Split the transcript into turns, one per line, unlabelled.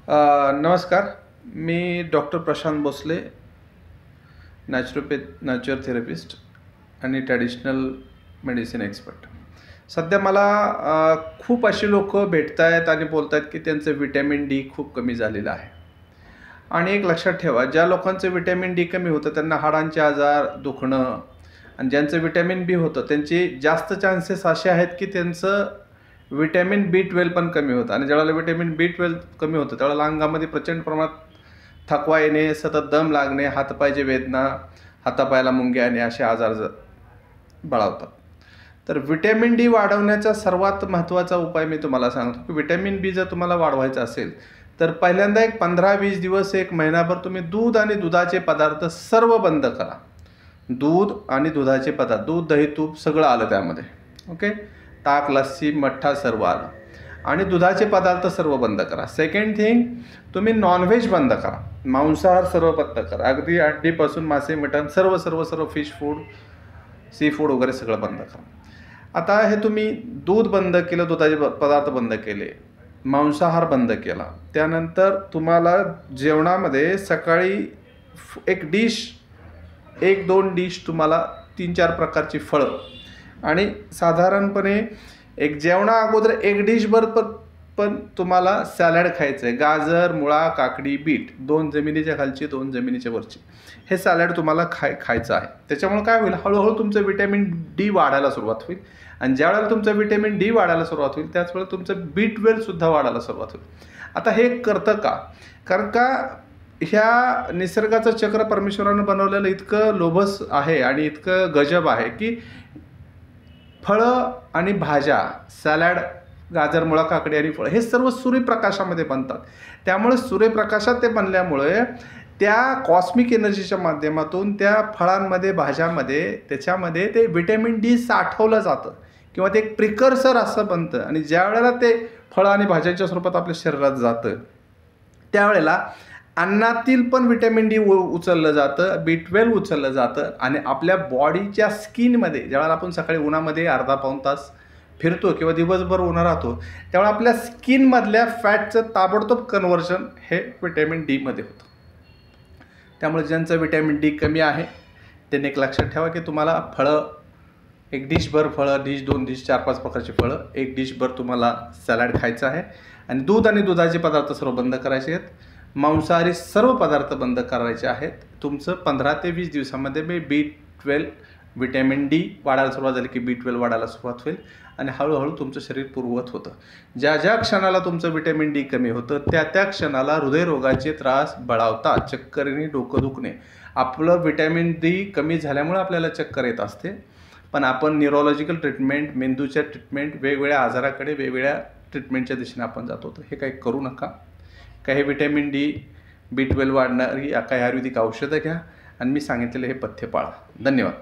नमस्कार. मी डॉक्टर प्रशांत भोसले, नॅचरोथेरपिस्ट आणि traditional medicine expert. सध्या मला खूप अशी लोक भेटत आहेत आणि बोलत आहेत की त्यांचं विटॅमिन डी खूप कमी झालेलं आहे. आणि एक लक्षात ठेवा, ज्या लोकांचं विटॅमिन डी कमी होतं त्यांना हाडांचे आजार, दुखणं, आणि ज्यांचं विटॅमिन बी होतं त्यांचे जास्त चान्सेस असे आहेत की त्यांचं विटॅमिन B12 पण कमी होतं. आणि ज्यावेळेला विटॅमिन B12 कमी होतं त्यावेळेला अंगामध्ये प्रचंड प्रमाणात थकवा येणे, सतत दम लागणे, हातपायची वेदना, हातापायाला मुंग्या येणे असे आजार बळावतात. तर विटॅमिन डी वाढवण्याचा सर्वात महत्त्वाचा उपाय मी तुम्हाला सांगतो की विटॅमिन बी जर तुम्हाला वाढवायचं असेल तर पहिल्यांदा एक 15-20 दिवस, एक महिनाभर तुम्ही दूध आणि दुधाचे पदार्थ सर्व बंद करा. दूध आणि दुधाचे पदार्थ, दूध, दही, तूप सगळं आलं त्यामध्ये. ओके, ताक, लस्सी, मठ्ठा सर्व आलं. आणि दुधाचे पदार्थ सर्व बंद करा. सेकंड थिंग, तुम्ही नॉनव्हेज बंद करा, मांसाहार सर्व बंद करा. अगदी अंडीपासून मासे, मटण सर्व सर्व सर्व फिश फूड, सी फूड वगैरे सगळं बंद करा. आता हे तुम्ही दूध बंद केलं, दुधाचे पदार्थ बंद केले, मांसाहार बंद केला, त्यानंतर तुम्हाला जेवणामध्ये सकाळी एक डिश, 1-2 डिश, तुम्हाला 3-4 प्रकारची फळं, आणि साधारणपणे एक जेवणा अगोदर एक डिशभर पण तुम्हाला सॅलड खायचं आहे. गाजर, मुळा, काकडी, बीट, 2 जमिनीच्या खालची, 2 जमिनीच्या वरची, हे सॅलड तुम्हाला खायचं आहे. त्याच्यामुळे काय होईल, हळूहळू तुमचं विटॅमिन डी वाढायला सुरुवात होईल. आणि ज्यावेळेला तुमचं विटॅमिन डी वाढायला सुरुवात होईल त्याच वेळेला तुमचं B12 सुद्धा वाढायला सुरुवात होईल. आता हे करतं का? कारण का ह्या निसर्गाचं चक्र परमेश्वरानं बनवलेलं इतकं लोभस आहे आणि इतकं गजब आहे की फळं आणि भाज्या, सॅलड, गाजर, मुळा, काकडी आणि फळं हे सर्व सूर्यप्रकाशामध्ये बनतात. त्यामुळे सूर्यप्रकाशात ते बनल्यामुळे त्या कॉस्मिक एनर्जीच्या माध्यमातून त्या फळांमध्ये, भाज्यामध्ये, त्याच्यामध्ये ते विटॅमिन डी साठवलं जातं किंवा ते एक प्रिकर्सर असं बनतं. आणि ज्या वेळेला ते फळं आणि भाज्यांच्या स्वरूपात आपल्या शरीरात जातं त्यावेळेला अन्नातील पण विटॅमिन डी उचललं जातं, B12 उचललं जातं. आणि आपल्या बॉडीच्या स्किनमध्ये ज्यावेळेला आपण सकाळी उन्हामध्ये अर्धा-पाऊण तास फिरतो किंवा दिवसभर उन्हा राहतो त्यावेळेला आपल्या स्किनमधल्या फॅटचं ताबडतोब कन्व्हर्जन हे विटॅमिन डीमध्ये होतं. त्यामुळे ज्यांचं विटॅमिन डी कमी आहे त्यांनी एक लक्षात ठेवा की तुम्हाला फळं, एक डिशभर फळं, डिश, 2 डिश, 4-5 प्रकारची फळं, एक डिशभर तुम्हाला सॅलड खायचं आहे. आणि दूध आणि दुधाचे पदार्थ सर्व बंद करायचे आहेत. मांसाहारी सर्व पदार्थ बंद करायचे आहेत. तुमचं 15 ते 20 दिवसामध्ये B12, विटॅमिन डी वाढायला सुरुवात झाली की B12 वाढायला सुरुवात होईल आणि हळूहळू तुमचं शरीर पूर्ववत होतं. ज्या ज्या क्षणाला तुमचं विटॅमिन डी कमी होतं त्या त्या क्षणाला हृदयरोगाचे त्रास बळावतात, चक्कर येणे, डोकं दुखणे. आपलं विटॅमिन डी कमी झाल्यामुळे आपल्याला चक्कर येत असते. पण आपण न्यूरोलॉजिकल ट्रीटमेंट, मेंदूच्या ट्रीटमेंट, वेगवेगळ्या आजाराकडे वेगवेगळ्या ट्रीटमेंटच्या दिशेने आपण जातो. तर हे काही करू नका. काही विटॅमिन डी, B12 वाढणारी काही आयुर्वेदिक औषधं घ्या आणि मी सांगितलेलं हे पथ्य पाळा. धन्यवाद.